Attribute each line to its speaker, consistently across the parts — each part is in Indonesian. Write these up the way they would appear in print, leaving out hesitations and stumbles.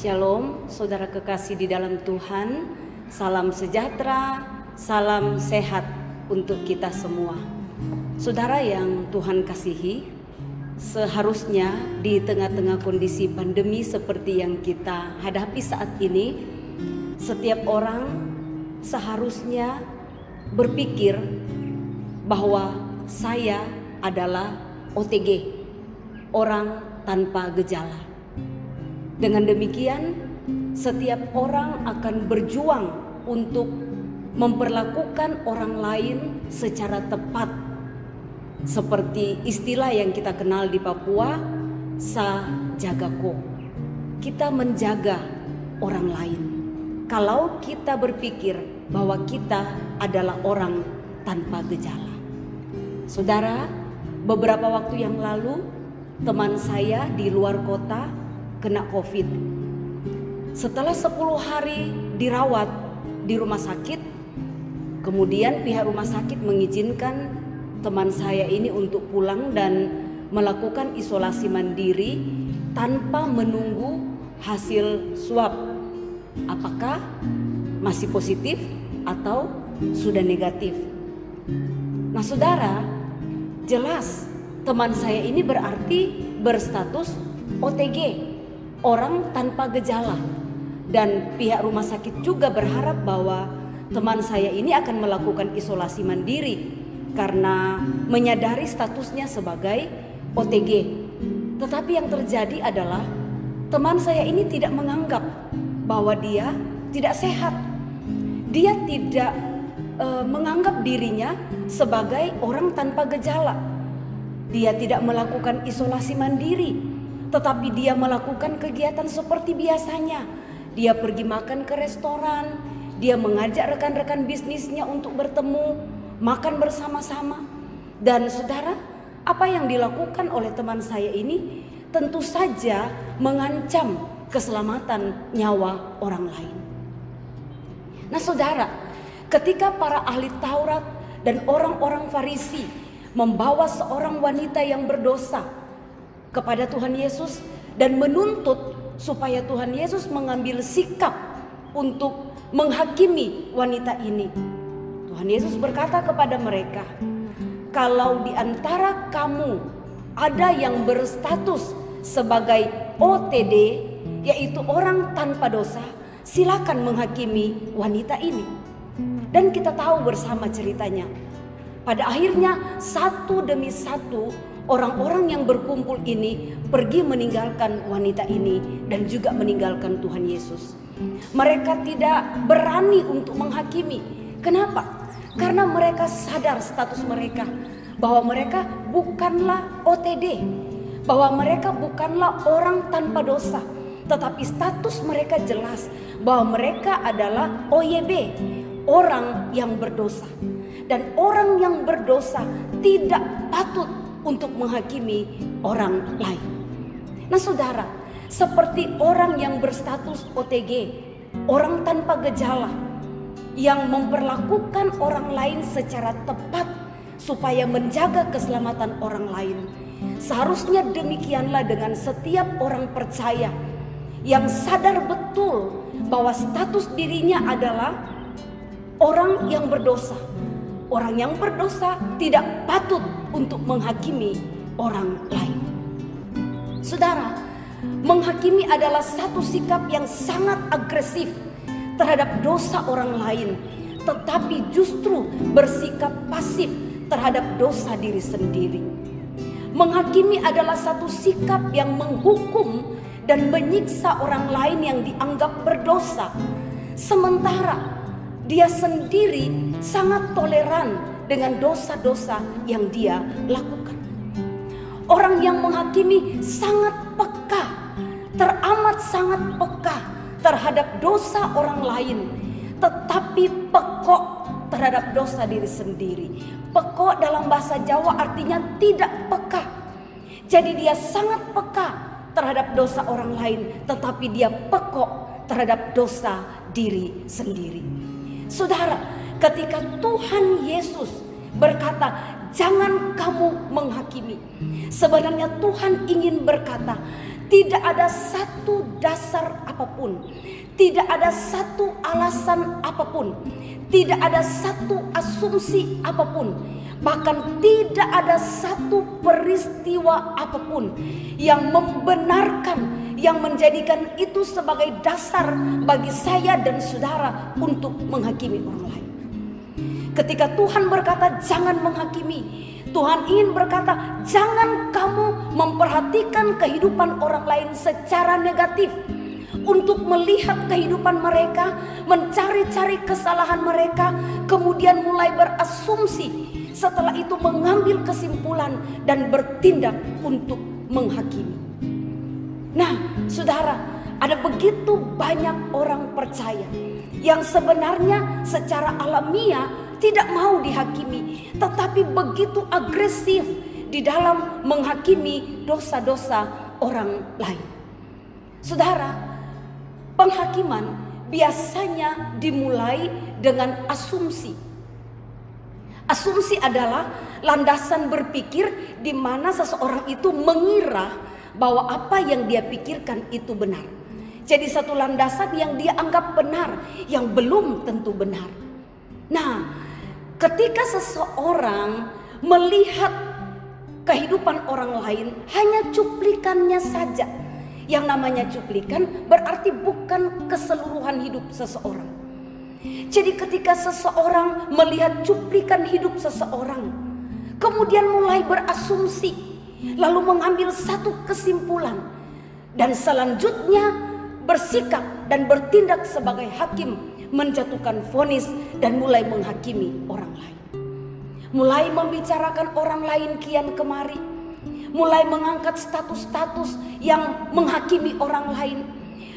Speaker 1: Shalom, saudara kekasih di dalam Tuhan. Salam sejahtera, salam sehat untuk kita semua. Saudara yang Tuhan kasihi, seharusnya di tengah-tengah kondisi pandemi seperti yang kita hadapi saat ini, setiap orang seharusnya berpikir bahwa saya adalah OTG, orang tanpa gejala. Dengan demikian, setiap orang akan berjuang untuk memperlakukan orang lain secara tepat. Seperti istilah yang kita kenal di Papua, sa jagako. Kita menjaga orang lain. Kalau kita berpikir bahwa kita adalah orang tanpa gejala. Saudara, beberapa waktu yang lalu teman saya di luar kota kena COVID. Setelah 10 hari dirawat di rumah sakit, kemudian pihak rumah sakit mengizinkan teman saya ini untuk pulang dan melakukan isolasi mandiri tanpa menunggu hasil swab. Apakah masih positif atau sudah negatif? Nah, saudara, jelas teman saya ini berarti berstatus OTG, orang tanpa gejala, dan pihak rumah sakit juga berharap bahwa teman saya ini akan melakukan isolasi mandiri karena menyadari statusnya sebagai OTG. Tetapi yang terjadi adalah teman saya ini tidak menganggap bahwa dia tidak sehat. Dia tidak menganggap dirinya sebagai orang tanpa gejala. Dia tidak melakukan isolasi mandiri, tetapi dia melakukan kegiatan seperti biasanya. Dia pergi makan ke restoran, dia mengajak rekan-rekan bisnisnya untuk bertemu, makan bersama-sama. Dan saudara, apa yang dilakukan oleh teman saya ini tentu saja mengancam keselamatan nyawa orang lain. Nah saudara, ketika para ahli Taurat dan orang-orang Farisi membawa seorang wanita yang berdosa kepada Tuhan Yesus dan menuntut supaya Tuhan Yesus mengambil sikap untuk menghakimi wanita ini, Tuhan Yesus berkata kepada mereka, kalau di antara kamu ada yang berstatus sebagai OTD, yaitu orang tanpa dosa, silakan menghakimi wanita ini. Dan kita tahu bersama ceritanya. Pada akhirnya satu demi satu orang-orang yang berkumpul ini pergi meninggalkan wanita ini dan juga meninggalkan Tuhan Yesus. Mereka tidak berani untuk menghakimi. Kenapa? Karena mereka sadar status mereka, bahwa mereka bukanlah OTD, bahwa mereka bukanlah orang tanpa dosa, tetapi status mereka jelas bahwa mereka adalah OYB, orang yang berdosa. Dan orang yang berdosa tidak patut untuk menghakimi orang lain. Nah saudara, seperti orang yang berstatus OTG, orang tanpa gejala, yang memperlakukan orang lain secara tepat supaya menjaga keselamatan orang lain. Seharusnya demikianlah dengan setiap orang percaya yang sadar betul bahwa status dirinya adalah orang yang berdosa. Orang yang berdosa tidak patut untuk menghakimi orang lain. Saudara, menghakimi adalah satu sikap yang sangat agresif terhadap dosa orang lain, tetapi justru bersikap pasif terhadap dosa diri sendiri. Menghakimi adalah satu sikap yang menghukum dan menyiksa orang lain yang dianggap berdosa, sementara dia sendiri sangat toleran dengan dosa-dosa yang dia lakukan. Orang yang menghakimi sangat peka, teramat sangat peka terhadap dosa orang lain, tetapi pekok terhadap dosa diri sendiri. Pekok dalam bahasa Jawa artinya tidak peka. Jadi dia sangat peka terhadap dosa orang lain, tetapi dia pekok terhadap dosa diri sendiri. Saudara, ketika Tuhan Yesus berkata, jangan kamu menghakimi, sebenarnya Tuhan ingin berkata, Tidak ada satu dasar apapun, tidak ada satu alasan apapun, tidak ada satu asumsi apapun, bahkan tidak ada satu peristiwa apapun yang membenarkan, yang menjadikan itu sebagai dasar bagi saya dan saudara untuk menghakimi orang lain. Ketika Tuhan berkata jangan menghakimi, Tuhan ingin berkata jangan kamu memperhatikan kehidupan orang lain secara negatif, untuk melihat kehidupan mereka, mencari-cari kesalahan mereka, kemudian mulai berasumsi, setelah itu mengambil kesimpulan dan bertindak untuk menghakimi. Nah, saudara, ada begitu banyak orang percaya yang sebenarnya secara alamiah tidak mau dihakimi, tetapi begitu agresif di dalam menghakimi dosa-dosa orang lain. Saudara, penghakiman biasanya dimulai dengan asumsi. Asumsi adalah landasan berpikir di mana seseorang itu mengira bahwa apa yang dia pikirkan itu benar. Jadi satu landasan yang dia anggap benar, yang belum tentu benar. Nah, ketika seseorang melihat kehidupan orang lain hanya cuplikannya saja. Yang namanya cuplikan berarti bukan keseluruhan hidup seseorang. Jadi ketika seseorang melihat cuplikan hidup seseorang, kemudian mulai berasumsi, lalu mengambil satu kesimpulan, dan selanjutnya bersikap dan bertindak sebagai hakim, menjatuhkan vonis dan mulai menghakimi orang lain. Mulai membicarakan orang lain kian kemari, mulai mengangkat status-status yang menghakimi orang lain,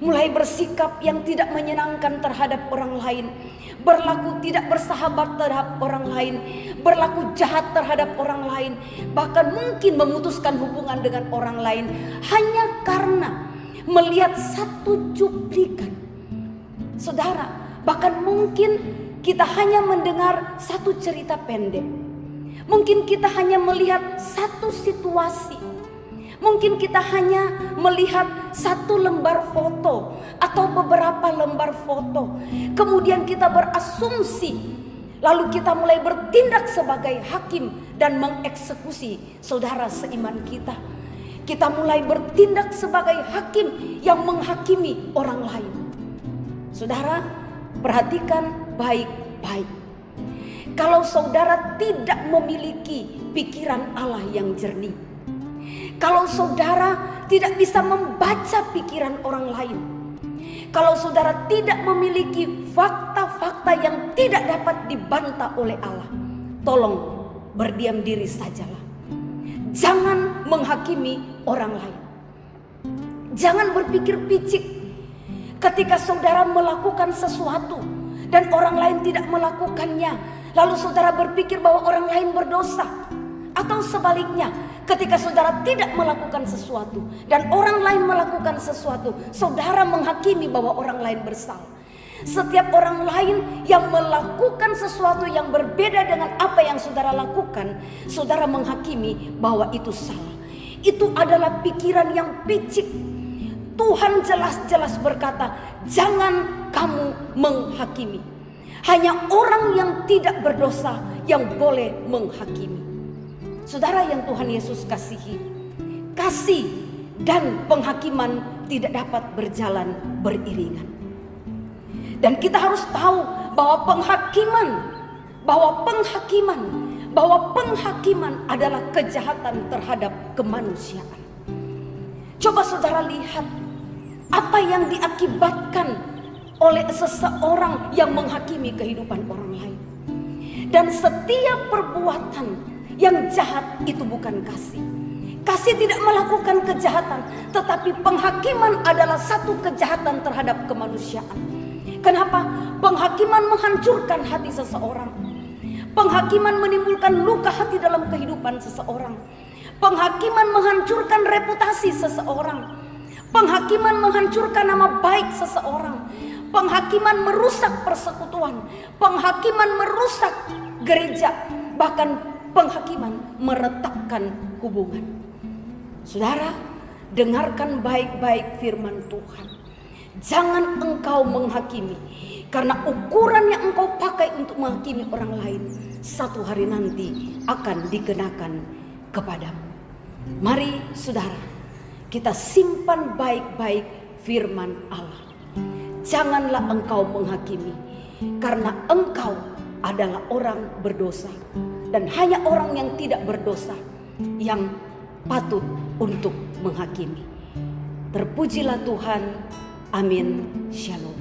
Speaker 1: mulai bersikap yang tidak menyenangkan terhadap orang lain, berlaku tidak bersahabat terhadap orang lain, berlaku jahat terhadap orang lain, bahkan mungkin memutuskan hubungan dengan orang lain hanya karena melihat satu cuplikan. Saudara, bahkan mungkin kita hanya mendengar satu cerita pendek. Mungkin kita hanya melihat satu situasi. Mungkin kita hanya melihat satu lembar foto atau beberapa lembar foto. Kemudian kita berasumsi, lalu kita mulai bertindak sebagai hakim dan mengeksekusi saudara seiman kita. Kita mulai bertindak sebagai hakim yang menghakimi orang lain. Saudara, perhatikan baik-baik. Kalau saudara tidak memiliki pikiran Allah yang jernih, kalau saudara tidak bisa membaca pikiran orang lain, kalau saudara tidak memiliki fakta-fakta yang tidak dapat dibantah oleh Allah, tolong berdiam diri sajalah. Jangan menghakimi orang lain. Jangan berpikir picik ketika saudara melakukan sesuatu dan orang lain tidak melakukannya, lalu saudara berpikir bahwa orang lain berdosa. Atau sebaliknya, ketika saudara tidak melakukan sesuatu dan orang lain melakukan sesuatu, saudara menghakimi bahwa orang lain bersalah. Setiap orang lain yang melakukan sesuatu yang berbeda dengan apa yang saudara lakukan, saudara menghakimi bahwa itu salah. Itu adalah pikiran yang picik. Tuhan jelas-jelas berkata, jangan kamu menghakimi. Hanya orang yang tidak berdosa yang boleh menghakimi. Saudara yang Tuhan Yesus kasihi, kasih dan penghakiman tidak dapat berjalan beriringan. Dan kita harus tahu bahwa penghakiman adalah kejahatan terhadap kemanusiaan. Coba saudara lihat apa yang diakibatkan oleh seseorang yang menghakimi kehidupan orang lain. Dan setiap perbuatan yang jahat itu bukan kasih. Kasih tidak melakukan kejahatan, tetapi penghakiman adalah satu kejahatan terhadap kemanusiaan. Kenapa? Penghakiman menghancurkan hati seseorang. Penghakiman menimbulkan luka hati dalam kehidupan seseorang. Penghakiman menghancurkan reputasi seseorang. Penghakiman menghancurkan nama baik seseorang. Penghakiman merusak persekutuan. Penghakiman merusak gereja. Bahkan penghakiman meretakkan hubungan. Saudara, dengarkan baik-baik firman Tuhan. Jangan engkau menghakimi, karena ukuran yang engkau pakai untuk menghakimi orang lain satu hari nanti akan dikenakan kepadamu. Mari saudara, kita simpan baik-baik firman Allah. Janganlah engkau menghakimi, karena engkau adalah orang berdosa, dan hanya orang yang tidak berdosa yang patut untuk menghakimi. Terpujilah Tuhan. Amin. Shalom.